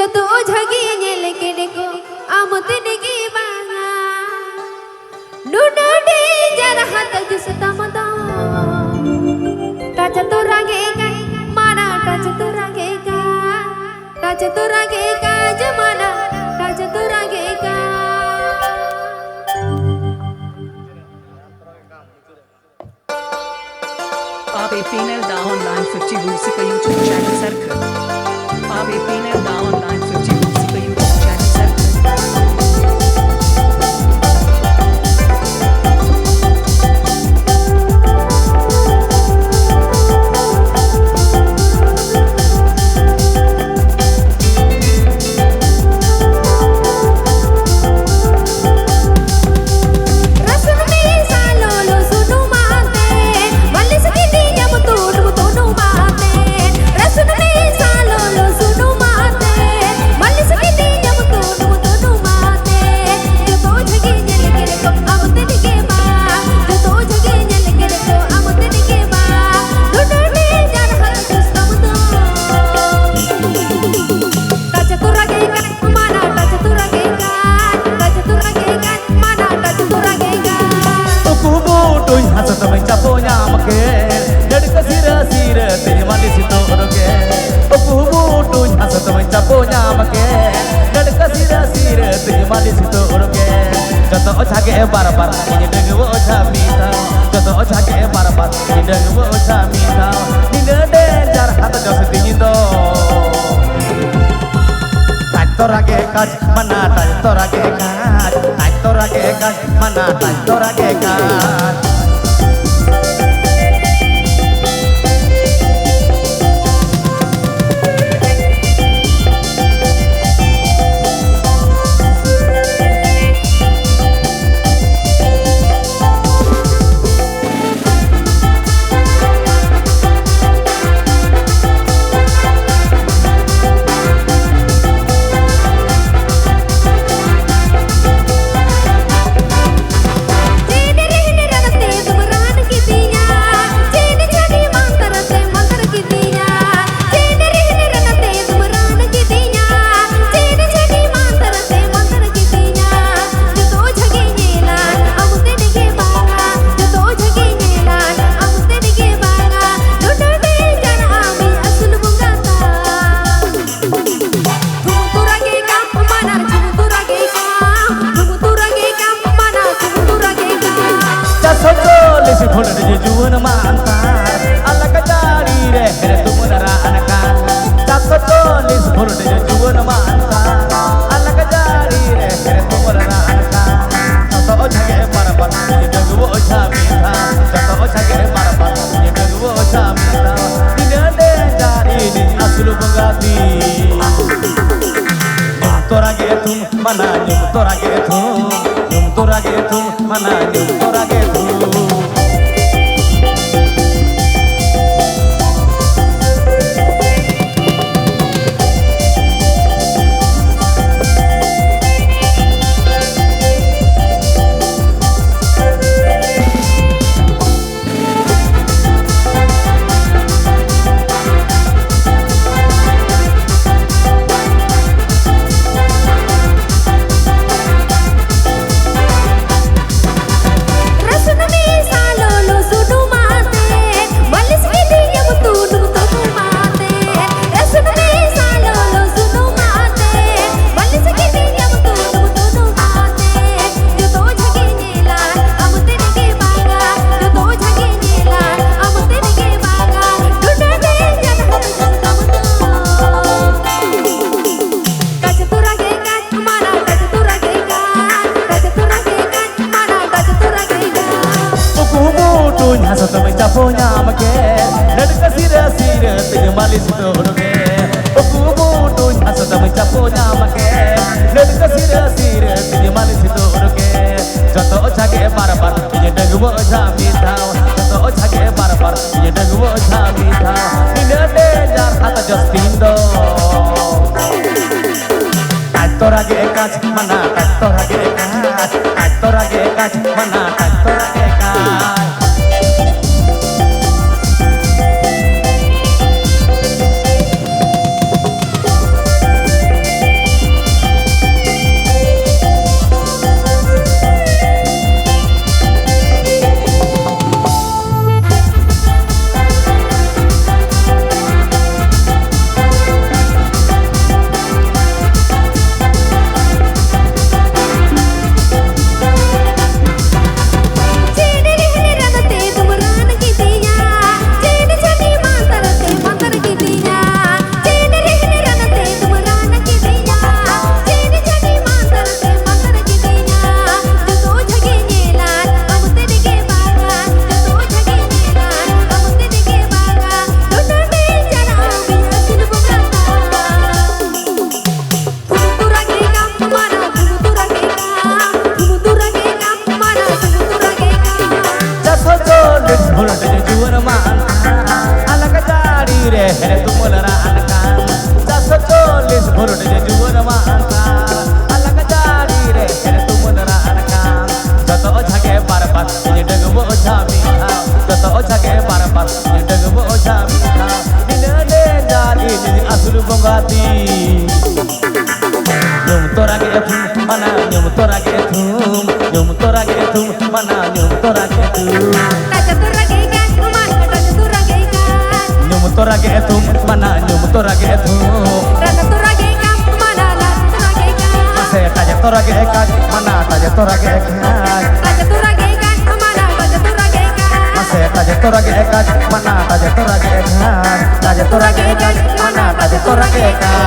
जतो झगी नेल के देखो आमते नेगी बांगा नुना दे जरा हाथ जुसता मदा टाचा तो रागेगा माना टाचा तो रागेगा जमाना टाचा तो रागेगा आप Pinel Da Online 50 Musica YouTube channel circle. आप Pinel Da Online 50 Musica YouTube channel circle. Barbar ini dengu ocamita joto ocake barbar ini dengu ocamita ini denjar hata jos dinito taktorage kaj mana taktorage kaj mana taktorage kaj mana nyum torage tum mana nyum torage tum punya make dan kasira sira tengah malis itu roge aku butuh asal mencapunya make dan kasira sira tengah malis itu roge joto ochage barbar ini dengu ochami tau joto ochage barbar ini dengu ochami tau ini dejar hata Justindo taktorage kaj mana taktorage kaj mana taktorage kaj tumul raankan Jasa colis burun je juur maankan Alang jadi re kene tumul raankan Joto ojhage parpat ini dengbo ojami thao Joto ojhage parpat ini dengbo ojami thao Nina ne jadi ini asul bongati Nyum torage thum mana nyum torage thum Nyum torage thum mana nyum torage thum Raja turage kan man raja turage kan Nyum torage thum mana nyum torage thum Raja turage kan mana raja turage kan Mase taja torage kan mana taja torage kan Raja turage kan mana raja turage kan Mase taja torage kan mana taja torage kan Taja torage kan mana taja torage kan